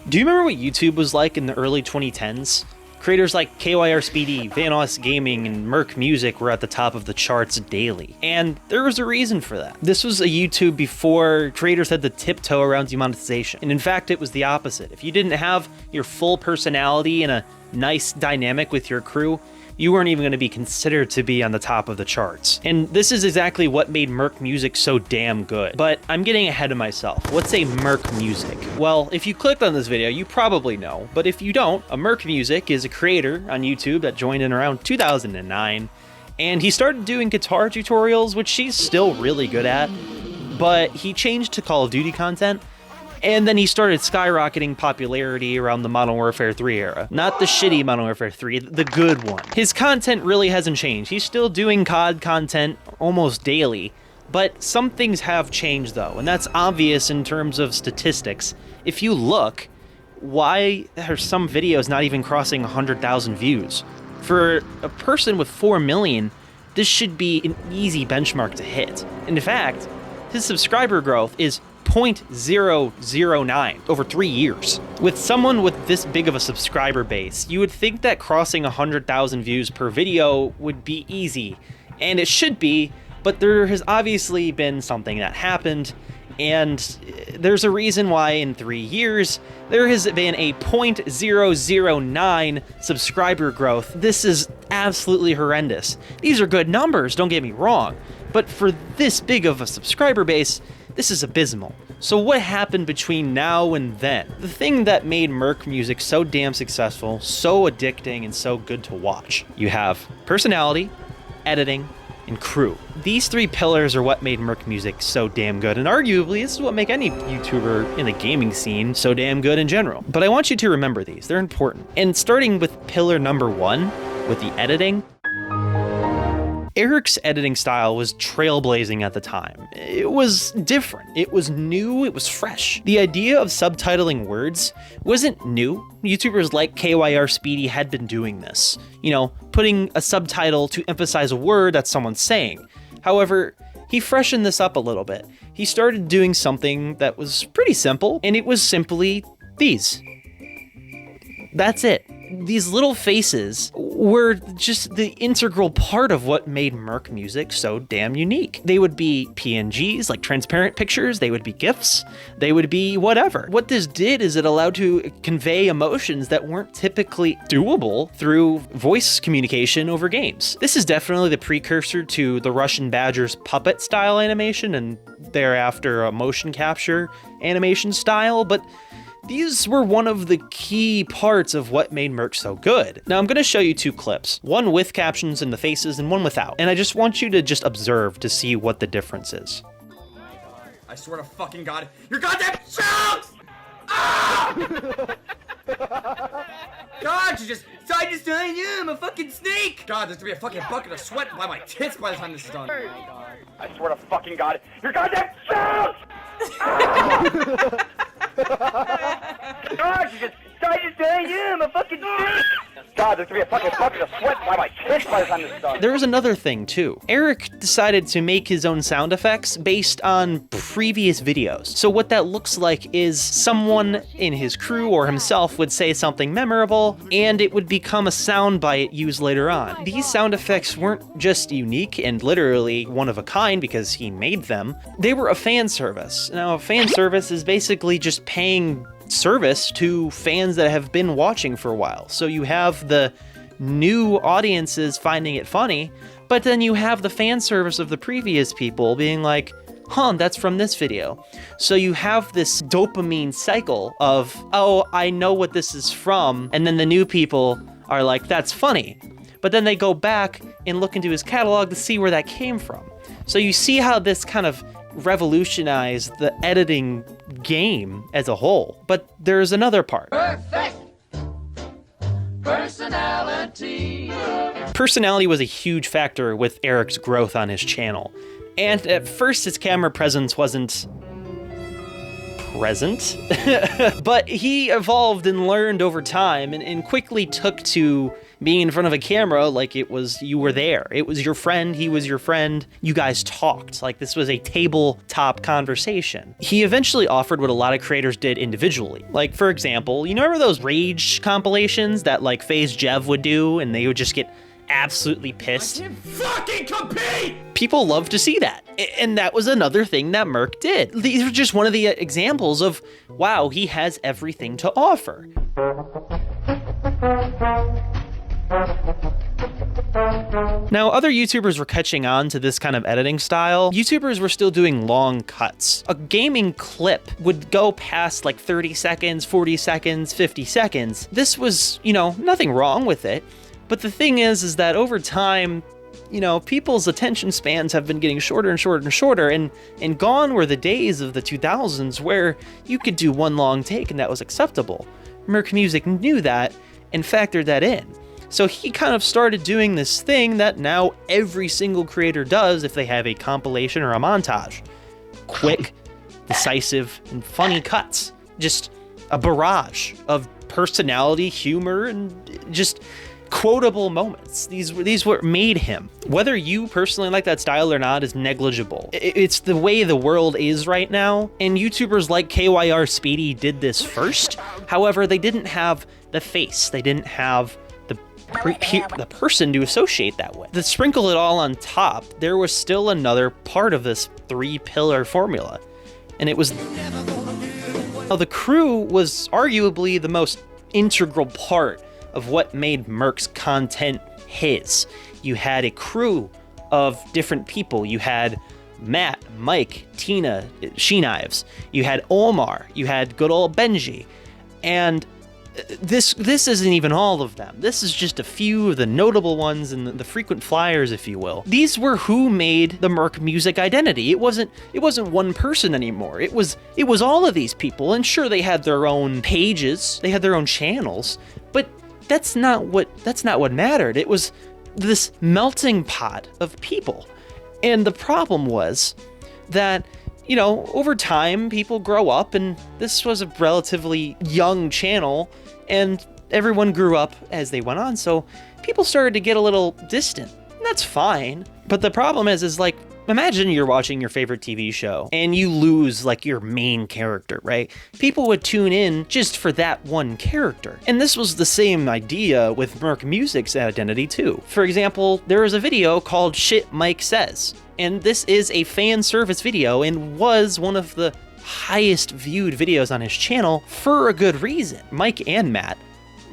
Do you remember what YouTube was like in the early 2010s? Creators like KYRSpeedy, Vanoss Gaming, and MerkMusic were at the top of the charts daily. And there was a reason for that. This was a YouTube before creators had to tiptoe around demonetization. And in fact, it was the opposite. If you didn't have your full personality and a nice dynamic with your crew, you weren't even going to be considered to be on the top of the charts. And this is exactly what made MerkMusic so damn good. But I'm getting ahead of myself. What's a MerkMusic? Well, if you clicked on this video, you probably know. But if you don't, a MerkMusic is a creator on YouTube that joined in around 2009. And he started doing guitar tutorials, which he's still really good at. But he changed to Call of Duty content. And then he started skyrocketing popularity around the Modern Warfare 3 era. Not the shitty Modern Warfare 3, the good one. His content really hasn't changed. He's still doing COD content almost daily, but some things have changed though, and that's obvious in terms of statistics. If you look, why are some videos not even crossing 100,000 views? For a person with 4 million, this should be an easy benchmark to hit. In fact, his subscriber growth is 0.009 over 3 years. With someone with this big of a subscriber base, you would think that crossing 100,000 views per video would be easy, and it should be, but there has obviously been something that happened, and there's a reason why in 3 years there has been a 0.009 subscriber growth. This is absolutely horrendous. These are good numbers, don't get me wrong, but for this big of a subscriber base, this is abysmal. So what happened between now and then? The thing that made MerkMusic so damn successful, so addicting, and so good to watch. You have personality, editing, and crew. These 3 pillars are what made MerkMusic so damn good, and arguably this is what make any YouTuber in the gaming scene so damn good in general. But I want you to remember these, they're important. And starting with pillar number 1, with the editing, Erik's editing style was trailblazing at the time. It was different, it was new, it was fresh. The idea of subtitling words wasn't new. YouTubers like KYRSpeedy had been doing this. You know, putting a subtitle to emphasize a word that someone's saying. However, he freshened this up a little bit. He started doing something that was pretty simple, and it was simply these. That's it. These little faces were just the integral part of what made MerkMusic so damn unique. They would be PNGs, like transparent pictures, they would be GIFs, they would be whatever. What this did is it allowed to convey emotions that weren't typically doable through voice communication over games. This is definitely the precursor to the Russian Badger's puppet style animation and thereafter a motion capture animation style, but these were one of the key parts of what made Merk so good. Now I'm gonna show you 2 clips, one with captions in the faces and one without. And I just want you to just observe to see what the difference is. I swear to fucking God, your goddamn jokes! Ah! God, you just I'm a fucking snake! God, there's gonna be a fucking bucket of sweat by my tits by the time this is done. I swear to fucking God, your goddamn jokes! Ah! God, you just I'm a fucking snake! God, there's gonna be a fucking bucket of sweat by my tits by the time this is done. There was another thing too. Erik decided to make his own sound effects based on previous videos. So what that looks like is someone in his crew or himself would say something memorable and it would become a sound bite used later on. These sound effects weren't just unique and literally one of a kind because he made them. They were a fan service. Now a fan service is basically just paying service to fans that have been watching for a while. So you have the new audiences finding it funny, but then you have the fan service of the previous people being like, huh, that's from this video. So you have this dopamine cycle of, oh, I know what this is from, and then the new people are like, that's funny. But then they go back and look into his catalog to see where that came from. So you see how this kind of revolutionized the editing game as a whole. But there's another part. Perfect personality. Personality was a huge factor with Erik's growth on his channel. And at first his camera presence wasn't present, but he evolved and learned over time and quickly took to being in front of a camera like it was you were there. It was your friend, he was your friend. You guys talked like this was a tabletop conversation. He eventually offered what a lot of creators did individually. Like, for example, you remember those Rage compilations that like FaZe Jev would do, and they would just get absolutely pissed? I can't fucking compete! People love to see that. And that was another thing that Merk did. These are just one of the examples of, wow, he has everything to offer. Now, other YouTubers were catching on to this kind of editing style. YouTubers were still doing long cuts. A gaming clip would go past like 30 seconds, 40 seconds, 50 seconds. This was, nothing wrong with it. But the thing is that over time, people's attention spans have been getting shorter and shorter and shorter, and gone were the days of the 2000s where you could do one long take and that was acceptable. MerkMusic knew that and factored that in. So he kind of started doing this thing that now every single creator does if they have a compilation or a montage. Quick, decisive, and funny cuts. Just a barrage of personality, humor, and just quotable moments. These were made him. Whether you personally like that style or not is negligible. It's the way the world is right now, and YouTubers like KYR Speedy did this first. However, they didn't have the face. They didn't have the person to associate that with. To sprinkle it all on top, there was still another part of this 3-pillar formula, and it was the crew was arguably the most integral part of what made Merk's content his. You had a crew of different people. You had Matt, Mike, Tina, She-Knives. You had Omar. You had good old Benji. And this isn't even all of them. This is just a few of the notable ones and the frequent flyers, if you will. These were who made the MerkMusic identity. It wasn't one person anymore. It was all of these people. And sure, they had their own pages, they had their own channels, but that's not what mattered. It was this melting pot of people. And the problem was that, over time, people grow up, and this was a relatively young channel, and everyone grew up as they went on, so people started to get a little distant. And that's fine. But the problem is like, imagine you're watching your favorite TV show and you lose like your main character, right? People would tune in just for that one character. And this was the same idea with MerkMusic's identity too. For example, there was a video called Shit Mike Says, and this is a fan service video and was one of the highest viewed videos on his channel for a good reason. Mike and Matt,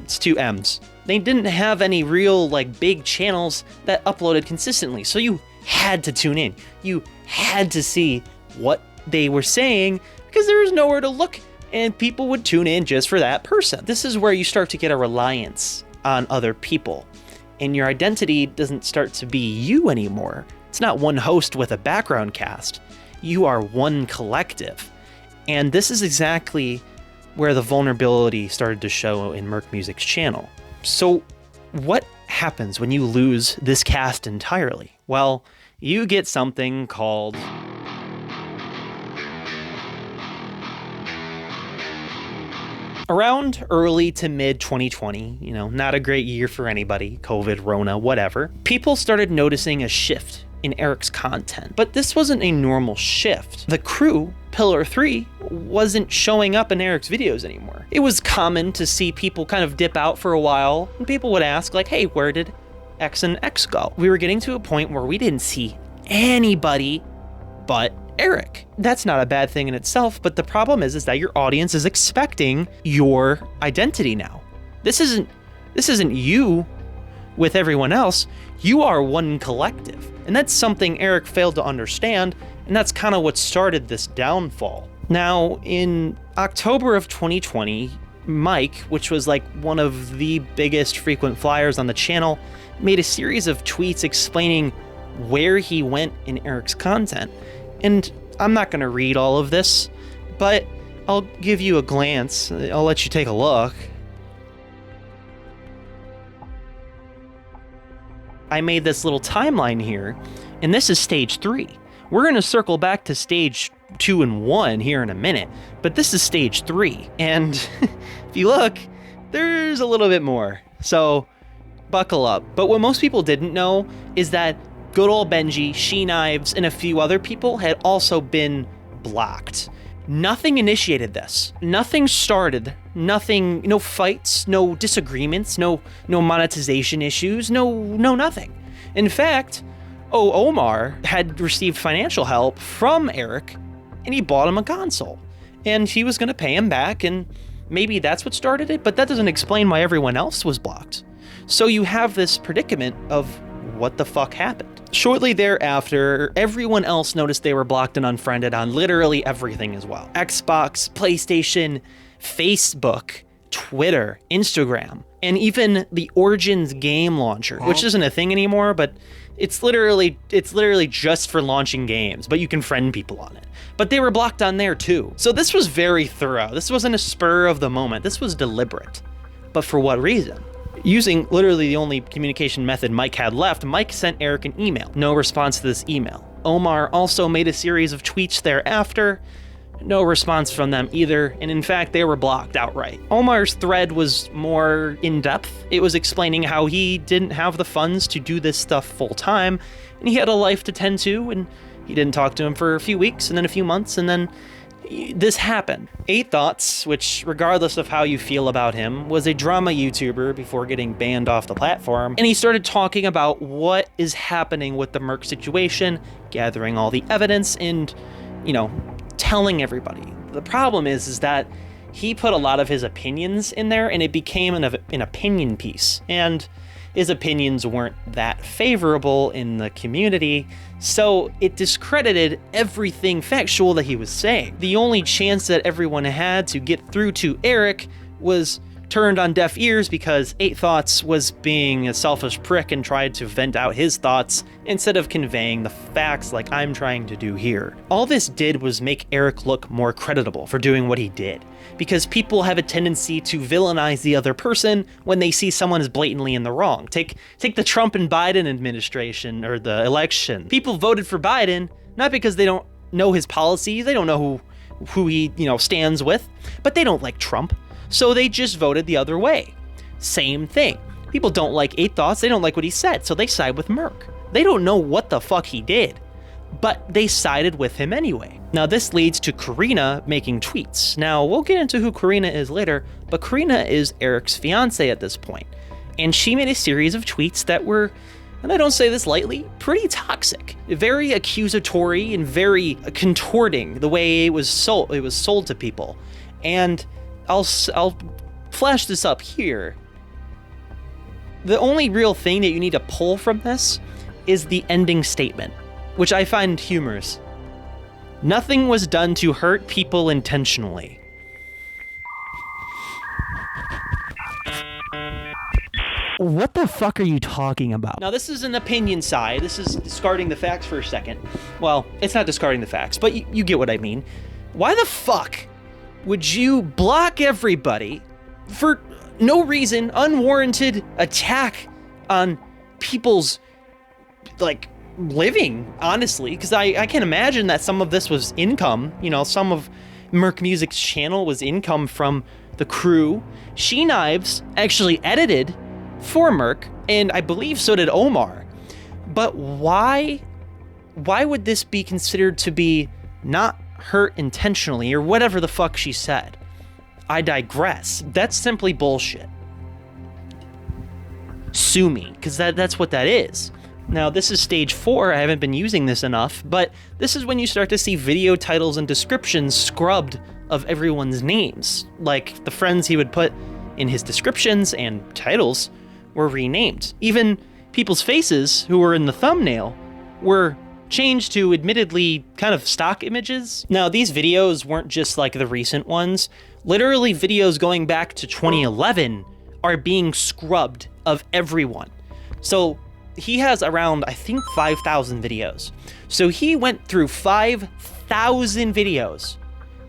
it's 2 M's, they didn't have any real like big channels that uploaded consistently, so you had to tune in. You had to see what they were saying because there was nowhere to look, and people would tune in just for that person. This is where you start to get a reliance on other people, and your identity doesn't start to be you anymore. It's not one host with a background cast. You are one collective. And this is exactly where the vulnerability started to show in MerkMusic's channel. So what happens when you lose this cast entirely? Well, you get something called around early to mid 2020, not a great year for anybody, COVID, Rona, whatever. People started noticing a shift in Erik's content, but this wasn't a normal shift. The crew, Pillar 3, wasn't showing up in Erik's videos anymore. It was common to see people kind of dip out for a while, and people would ask like, hey, where did X and X go? We were getting to a point where we didn't see anybody but Erik. That's not a bad thing in itself, but the problem is that your audience is expecting your identity now. This isn't you with everyone else. You are one collective. And that's something Erik failed to understand, and that's kind of what started this downfall. Now, in October of 2020, Mike, which was like one of the biggest frequent flyers on the channel, made a series of tweets explaining where he went in Erik's content. And I'm not going to read all of this, but I'll give you a glance. I'll let you take a look. I made this little timeline here, and this is stage 3. We're going to circle back to stage 2 and 1 here in a minute, but this is stage 3. And if you look, there's a little bit more. So buckle up. But what most people didn't know is that good old Benji, She Knives, and a few other people had also been blocked. Nothing initiated this. Nothing started. Nothing, no fights, no disagreements, no monetization issues, no nothing. In fact, Omar had received financial help from Erik, and he bought him a console. And he was going to pay him back, and maybe that's what started it, but that doesn't explain why everyone else was blocked. So you have this predicament of what the fuck happened. Shortly thereafter, everyone else noticed they were blocked and unfriended on literally everything as well. Xbox, PlayStation, Facebook, Twitter, Instagram, and even the Origins game launcher, which isn't a thing anymore, but it's literally just for launching games, but you can friend people on it. But they were blocked on there too. So this was very thorough. This wasn't a spur of the moment. This was deliberate. But for what reason? Using literally the only communication method Mike had left, Mike sent Erik an email. No response to this email. Omar also made a series of tweets thereafter. No response from them either, and in fact, they were blocked outright. Omar's thread was more in-depth. It was explaining how he didn't have the funds to do this stuff full-time, and he had a life to tend to, and he didn't talk to him for a few weeks, and then a few months, and then this happened. 8Thoughts, which regardless of how you feel about him, was a drama YouTuber before getting banned off the platform, and he started talking about what is happening with the Merk situation, gathering all the evidence, and, telling everybody. The problem is that he put a lot of his opinions in there, and it became an opinion piece, and his opinions weren't that favorable in the community, so it discredited everything factual that he was saying. The only chance that everyone had to get through to Erik was turned on deaf ears because 8Thoughts was being a selfish prick and tried to vent out his thoughts instead of conveying the facts like I'm trying to do here. All this did was make Erik look more credible for doing what he did, because people have a tendency to villainize the other person when they see someone is blatantly in the wrong. Take the Trump and Biden administration or the election. People voted for Biden not because they don't know his policies, they don't know who he stands with, but they don't like Trump. So they just voted the other way. Same thing. People don't like 8Thoughts, they don't like what he said, so they side with Merk. They don't know what the fuck he did, but they sided with him anyway. Now this leads to Karina making tweets. Now we'll get into who Karina is later, but Karina is Erik's fiance at this point. And she made a series of tweets that were, and I don't say this lightly, pretty toxic. Very accusatory and very contorting the way it was sold to people. And I'll flash this up here. The only real thing that you need to pull from this is the ending statement, which I find humorous. Nothing was done to hurt people intentionally. What the fuck are you talking about? Now, this is an opinion side. This is discarding the facts for a second. Well, it's not discarding the facts, but you get what I mean. Why the fuck would you block everybody for no reason, unwarranted attack on people's, living, honestly? Because I can imagine that some of this was income. Some of MerkMusic's channel was income from the crew. She Knives actually edited for Merk, and I believe so did Omar. But why would this be considered to be not hurt intentionally, or whatever the fuck she said? I digress. That's simply bullshit. Sue me, because that's what that is. Now, this is stage 4. I haven't been using this enough, but this is when you start to see video titles and descriptions scrubbed of everyone's names. Like, the friends he would put in his descriptions and titles were renamed. Even people's faces who were in the thumbnail were changed to admittedly kind of stock images. Now, these videos weren't just like the recent ones. Literally, videos going back to 2011 are being scrubbed of everyone. So he has around, I think, 5,000 videos. So he went through 5,000 videos.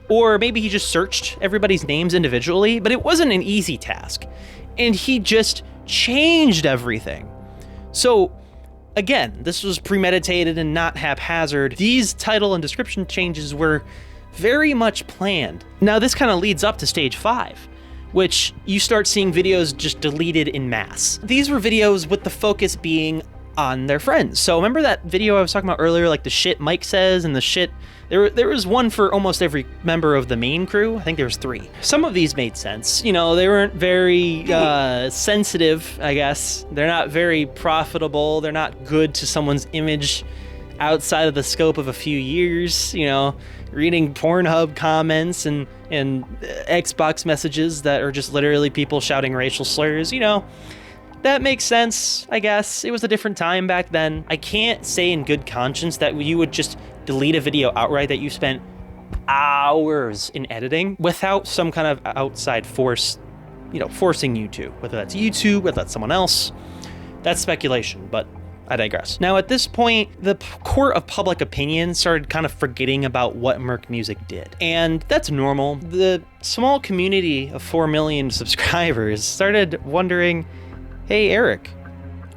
Or maybe he just searched everybody's names individually, but it wasn't an easy task. And he just changed everything. So again, this was premeditated and not haphazard. These title and description changes were very much planned. Now, this kind of leads up to stage 5, which you start seeing videos just deleted in mass. These were videos with the focus being on their friends. So remember that video I was talking about earlier, like the shit Mike says and the shit, there was one for almost every member of the main crew. I think there was 3. Some of these made sense. You know, they weren't very sensitive, I guess. They're not very profitable. They're not good to someone's image outside of the scope of a few years, you know, reading Pornhub comments and Xbox messages that are just literally people shouting racial slurs, you know. That makes sense, I guess. It was a different time back then. I can't say in good conscience that you would just delete a video outright that you spent hours in editing without some kind of outside force, you know, forcing you to. Whether that's YouTube, whether that's someone else. That's speculation, but I digress. Now, at this point, the court of public opinion started kind of forgetting about what MerkMusic did. And that's normal. The small community of 4 million subscribers started wondering, hey, Erik,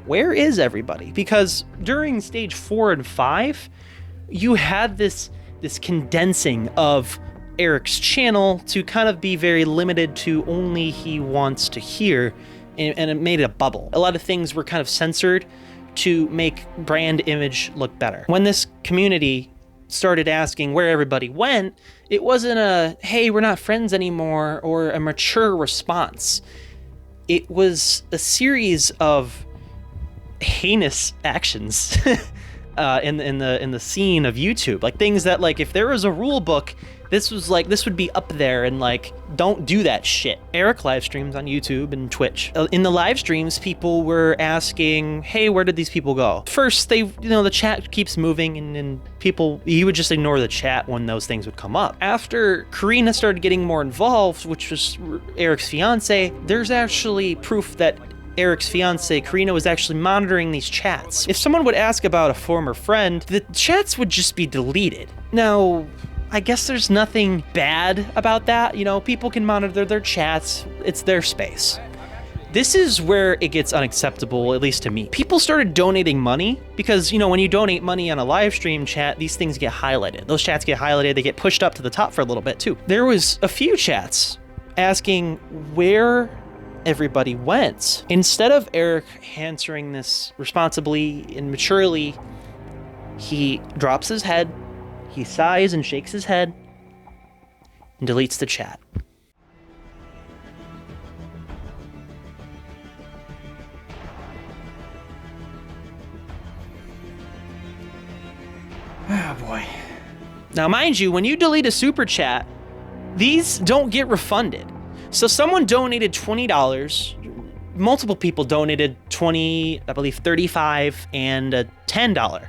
where is everybody? Because during stage 4 and 5, you had this condensing of Erik's channel to kind of be very limited to only he wants to hear, and it made it a bubble. A lot of things were kind of censored to make brand image look better. When this community started asking where everybody went, it wasn't a, hey, we're not friends anymore, or a mature response. It was a series of heinous actions in the scene of YouTube, like things that, like, if there was a rule book, this would be up there, and like, don't do that shit. Erik live streams on YouTube and Twitch. In the live streams, people were asking, hey, where did these people go? First, the chat keeps moving, and he would just ignore the chat when those things would come up. After Karina started getting more involved, which was Erik's fiance, there's actually proof that Erik's fiance, Karina, was actually monitoring these chats. If someone would ask about a former friend, the chats would just be deleted. Now, I guess there's nothing bad about that. You know, people can monitor their chats. It's their space. This is where it gets unacceptable, at least to me. People started donating money because, you know, when you donate money on a live stream chat, these things get highlighted. Those chats get highlighted. They get pushed up to the top for a little bit too. There was a few chats asking where everybody went. Instead of Erik answering this responsibly and maturely, he drops his head, he sighs and shakes his head, and deletes the chat. Oh boy. Now, mind you, when you delete a super chat, these don't get refunded. So someone donated $20, multiple people donated 20, I believe 35, and a $10.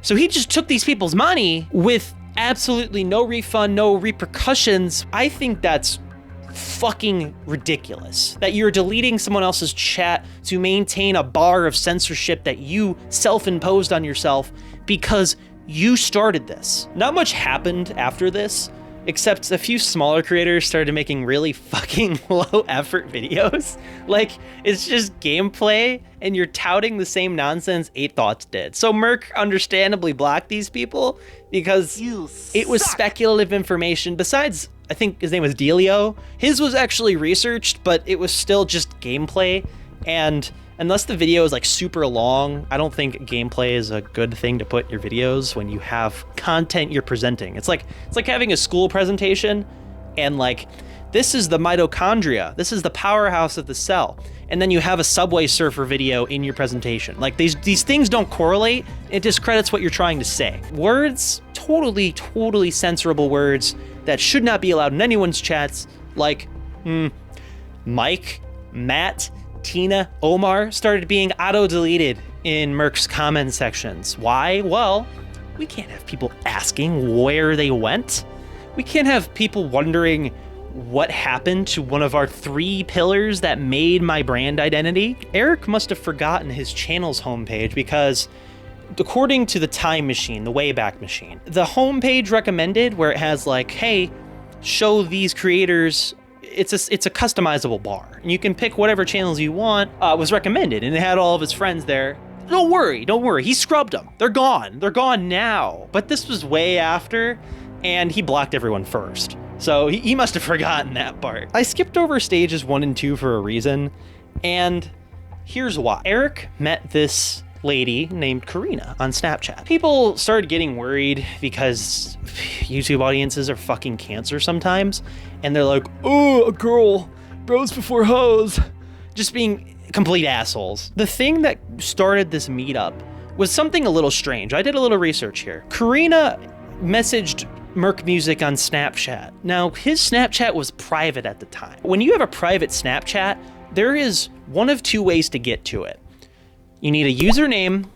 So he just took these people's money with absolutely no refund, no repercussions. I think that's fucking ridiculous. That you're deleting someone else's chat to maintain a bar of censorship that you self-imposed on yourself because you started this. Not much happened after this, except a few smaller creators started making really fucking low effort videos. Like, it's just gameplay and you're touting the same nonsense 8Thoughts did. So Merk understandably blocked these people because it was speculative information. Besides, I think his name was Delio. His was actually researched, but it was still just gameplay. And unless the video is like super long, I don't think gameplay is a good thing to put in your videos when you have content you're presenting. It's like having a school presentation and like, this is the mitochondria, this is the powerhouse of the cell, and then you have a Subway Surfer video in your presentation. Like, these things don't correlate. It discredits what you're trying to say. Words, totally censorable words that should not be allowed in anyone's chats, like Mike, Matt, Tina, Omar, started being auto-deleted in Merk's comment sections. Why? Well, we can't have people asking where they went. We can't have people wondering what happened to one of our 3 pillars that made my brand identity. Erik must have forgotten his channel's homepage because, according to the time machine, the Wayback Machine, the homepage recommended where it has like, hey, show these creators, it's a customizable bar, and you can pick whatever channels you want, was recommended, and it had all of his friends there. Don't worry, he scrubbed them. They're gone now. But this was way after, and he blocked everyone first. So he must have forgotten that part. I skipped over stages 1 and 2 for a reason, and here's why. Erik met this lady named Karina on Snapchat. People started getting worried because YouTube audiences are fucking cancer sometimes, and they're like, oh, a girl, bros before hoes. Just being complete assholes. The thing that started this meetup was something a little strange. I did a little research here. Karina messaged MerkMusic on Snapchat. Now, his Snapchat was private at the time. When you have a private Snapchat, there is one of two ways to get to it. You need a username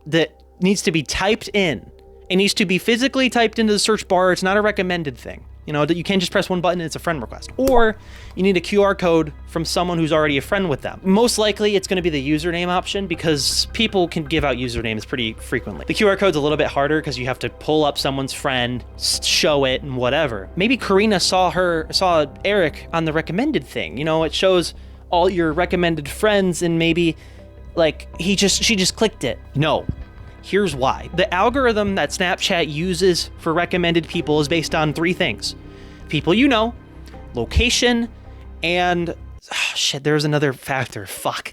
that needs to be typed in. It needs to be physically typed into the search bar. It's not a recommended thing. You know, that you can't just press one button and it's a friend request. Or you need a QR code from someone who's already a friend with them. Most likely it's gonna be the username option because people can give out usernames pretty frequently. The QR code's a little bit harder because you have to pull up someone's friend, show it, and whatever. Maybe Karina saw Erik on the recommended thing. You know, it shows all your recommended friends and maybe like she just clicked it. No. Here's why. The algorithm that Snapchat uses for recommended people is based on 3 things. People you know, location, and there's another factor.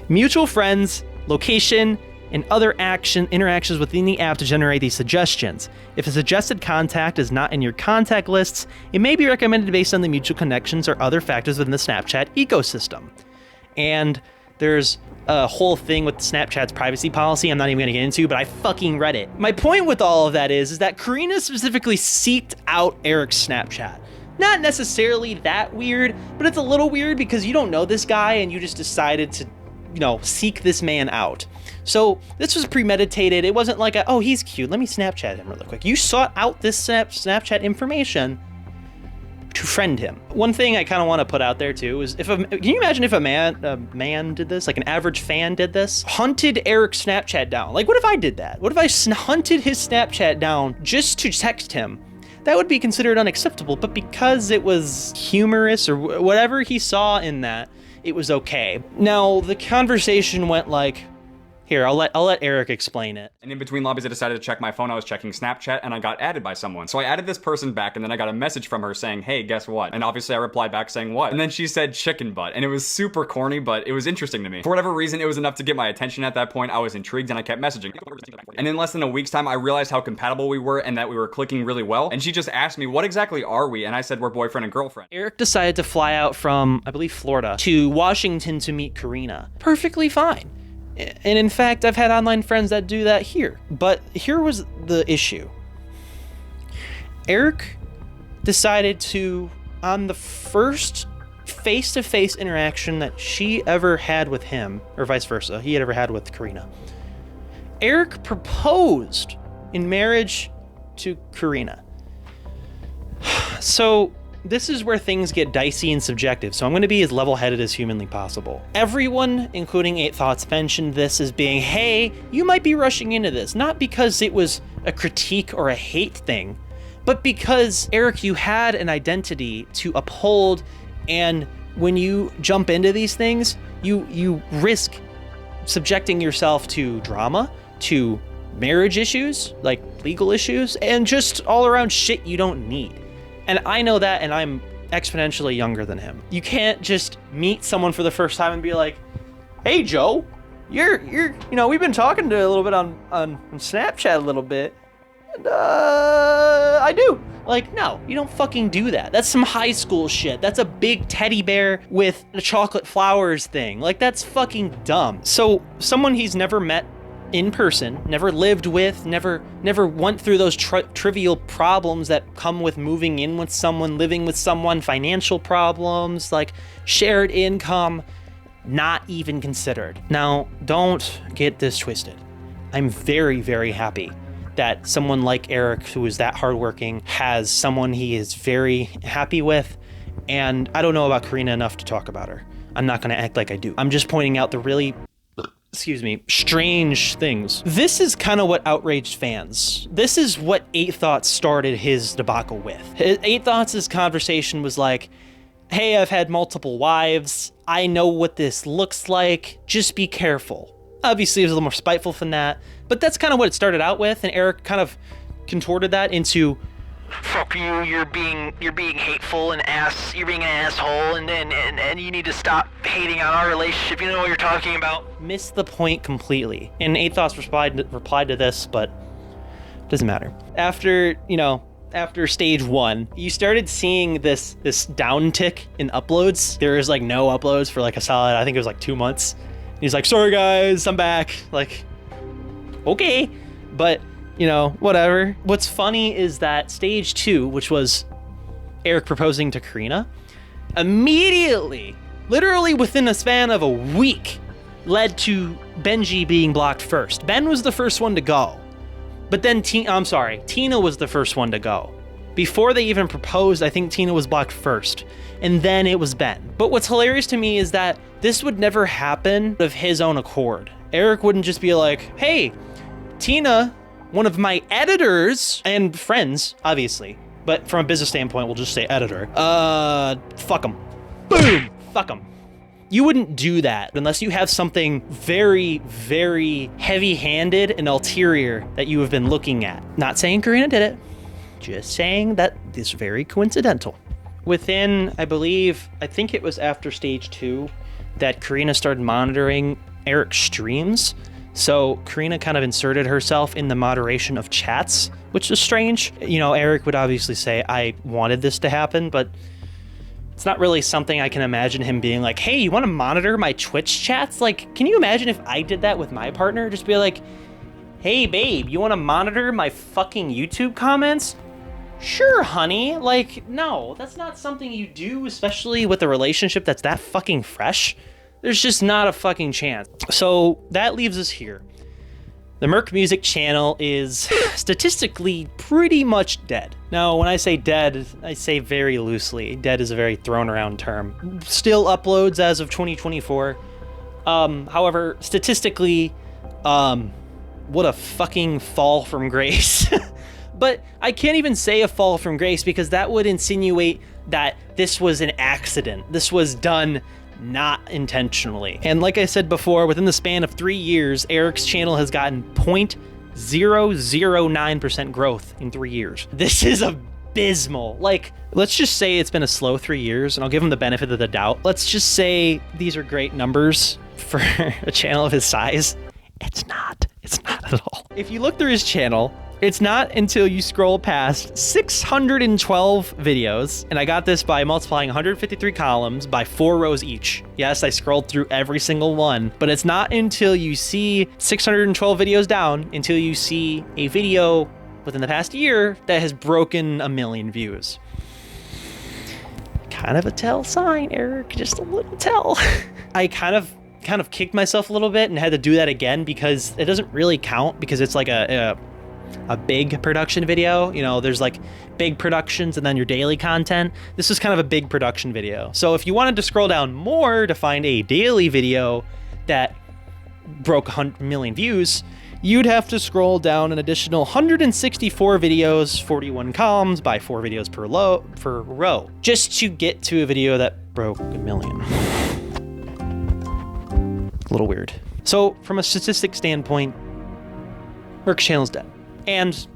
Mutual friends, location, and other interactions within the app to generate these suggestions. If a suggested contact is not in your contact lists, it may be recommended based on the mutual connections or other factors within the Snapchat ecosystem. And there's a whole thing with Snapchat's privacy policy I'm not even gonna get into, but I fucking read it. My point with all of that is that Karina specifically seeked out Erik's Snapchat. Not necessarily that weird, but it's a little weird because you don't know this guy and you just decided to, you know, seek this man out. So this was premeditated. It wasn't like, oh, he's cute, let me Snapchat him really quick. You sought out this Snapchat information to friend him. One thing I kind of want to put out there too is can you imagine if a man did this, like an average fan did this, hunted Erik's Snapchat down? Like, what if I did that? What if I hunted his Snapchat down just to text him? That would be considered unacceptable, but because it was humorous or whatever he saw in that, it was okay. Now, the conversation went like, here, I'll let Erik explain it. And in between lobbies, I decided to check my phone. I was checking Snapchat and I got added by someone. So I added this person back and then I got a message from her saying, hey, guess what? And obviously I replied back saying what? And then she said chicken butt. And it was super corny, but it was interesting to me. For whatever reason, it was enough to get my attention at that point. I was intrigued and I kept messaging. And in less than a week's time, I realized how compatible we were and that we were clicking really well. And she just asked me, what exactly are we? And I said, we're boyfriend and girlfriend. Erik decided to fly out from, I believe, Florida to Washington to meet Karina. Perfectly fine. And in fact, I've had online friends that do that here. But here was the issue. Erik decided to, on the first face-to-face interaction that she ever had with him, or vice versa, he had ever had with Karina, Erik proposed in marriage to Karina. So this is where things get dicey and subjective, so I'm going to be as level-headed as humanly possible. Everyone, including 8Thoughts, mentioned this as being, hey, you might be rushing into this, not because it was a critique or a hate thing, but because, Erik, you had an identity to uphold, and when you jump into these things, you risk subjecting yourself to drama, to marriage issues, like legal issues, and just all-around shit you don't need. And I know that, and I'm exponentially younger than him. You can't just meet someone for the first time and be like, hey, Joe, you're, you know, we've been talking to a little bit on Snapchat a little bit, and, I do. Like, no, you don't fucking do that. That's some high school shit. That's a big teddy bear with a chocolate flowers thing. Like, that's fucking dumb. So, someone he's never met in person, never lived with, never went through those trivial problems that come with moving in with someone, living with someone, financial problems, like shared income, not even considered. Now, don't get this twisted. I'm very, very happy that someone like Erik, who is that hardworking, has someone he is very happy with, and I don't know about Karina enough to talk about her. I'm not gonna act like I do. I'm just pointing out the really strange things. This is kind of what outraged fans. This is what 8Thoughts started his debacle with. 8Thoughts' conversation was like, hey, I've had multiple wives. I know what this looks like. Just be careful. Obviously, it was a little more spiteful than that, but that's kind of what it started out with, and Erik kind of contorted that into, fuck you, you're being hateful and you're being an asshole, and you need to stop hating on our relationship, you know what you're talking about. Missed the point completely. And EightThoughts replied to this, but doesn't matter. After stage 1, you started seeing this downtick in uploads. There was like no uploads for like a solid, I think it was like 2 months. He's like, sorry guys, I'm back. Like, okay, but whatever. What's funny is that stage 2, which was Erik proposing to Karina, immediately, literally within a span of a week, led to Benji being blocked first. Ben was the first one to go. But then Tina was the first one to go. Before they even proposed, I think Tina was blocked first. And then it was Ben. But what's hilarious to me is that this would never happen of his own accord. Erik wouldn't just be like, hey, Tina, one of my editors and friends, obviously, but from a business standpoint, we'll just say editor. Fuck him. Boom! Fuck him. You wouldn't do that unless you have something very, very heavy-handed and ulterior that you have been looking at. Not saying Karina did it, just saying that it's very coincidental. Within, I think it was after stage 2 that Karina started monitoring Erik's streams. So Karina kind of inserted herself in the moderation of chats, which is strange. Erik would obviously say, I wanted this to happen, but it's not really something I can imagine him being like, hey, you want to monitor my Twitch chats? Like, can you imagine if I did that with my partner? Just be like, hey, babe, you want to monitor my fucking YouTube comments? Sure, honey. Like, no, that's not something you do, especially with a relationship that's that fucking fresh. There's just not a fucking chance. So that leaves us here. The MerkMusic channel is statistically pretty much dead. Now, when I say dead, I say very loosely. Dead is a very thrown around term. Still uploads as of 2024. However, statistically, what a fucking fall from grace. But I can't even say a fall from grace because that would insinuate that this was an accident. This was done not intentionally. And like I said before, within the span of 3 years, Erik's channel has gotten 0.009% growth in 3 years. This is abysmal. Like, let's just say it's been a slow 3 years, and I'll give him the benefit of the doubt. Let's just say these are great numbers for a channel of his size. It's not at all. If you look through his channel, it's not until you scroll past 612 videos, and I got this by multiplying 153 columns by 4 rows each. Yes, I scrolled through every single one, but it's not until you see 612 videos down until you see a video within the past year that has broken 1 million views. Kind of a tell sign, Erik, just a little tell. I kind of kicked myself a little bit and had to do that again because it doesn't really count because it's like a big production video. There's like big productions and then your daily content. This was kind of a big production video. So if you wanted to scroll down more to find a daily video that broke 100 million views, you'd have to scroll down an additional 164 videos, 41 columns by 4 videos per row, just to get to a video that broke 1 million. A little weird. So from a statistic standpoint, Merk's channel's dead. And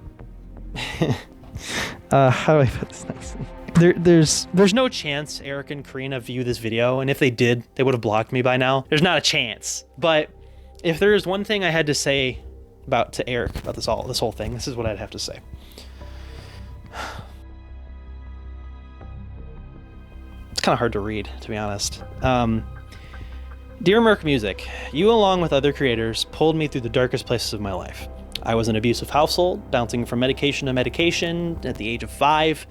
how do I put this nicely? There's no chance Erik and Karina view this video, and if they did, they would have blocked me by now. There's not a chance. But if there is one thing I had to say to Erik about this whole thing, this is what I'd have to say. It's kind of hard to read, to be honest. Dear MerkMusic, you along with other creators pulled me through the darkest places of my life. I was in an abusive household, bouncing from medication to medication at the age of 5,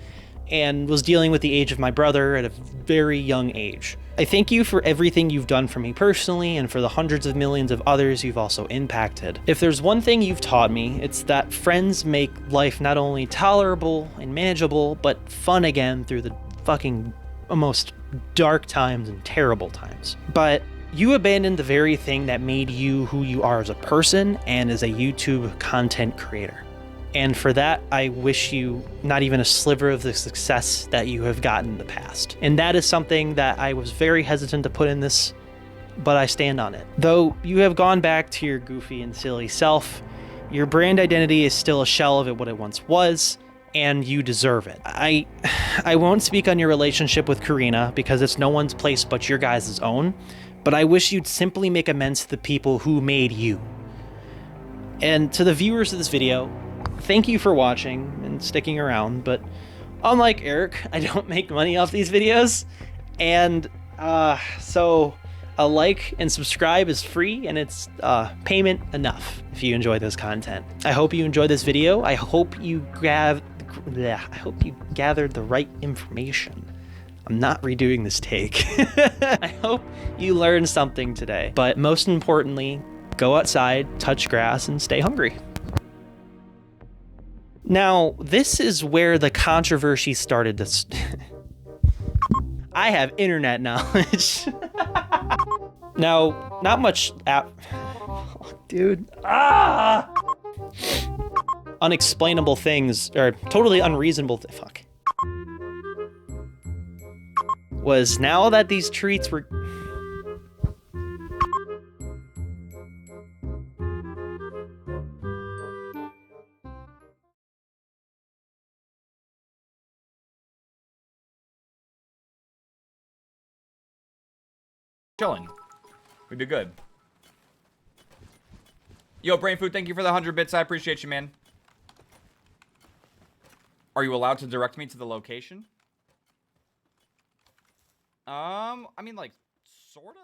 and was dealing with the age of my brother at a very young age. I thank you for everything you've done for me personally and for the hundreds of millions of others you've also impacted. If there's one thing you've taught me, it's that friends make life not only tolerable and manageable, but fun again through the fucking most dark times and terrible times. But you abandoned the very thing that made you who you are as a person and as a YouTube content creator. And for that, I wish you not even a sliver of the success that you have gotten in the past. And that is something that I was very hesitant to put in this, but I stand on it. Though you have gone back to your goofy and silly self, your brand identity is still a shell of what it once was, and you deserve it. I won't speak on your relationship with Karina because it's no one's place but your guys' own, but I wish you'd simply make amends to the people who made you. And to the viewers of this video, thank you for watching and sticking around, but unlike Eric, I don't make money off these videos, and so a like and subscribe is free, and it's payment enough if you enjoy this content. I hope you enjoyed this video. I hope you gathered the right information. I'm not redoing this take. I hope you learned something today, but most importantly, go outside, touch grass, and stay hungry. Now, this is where the controversy started to I have internet knowledge. Now, not much dude. Unexplainable things, or totally unreasonable was now that these treats were chilling. We'd be good. Yo, Brain Food, thank you for the 100 bits. I appreciate you, man. Are you allowed to direct me to the location? I mean, like, sorta.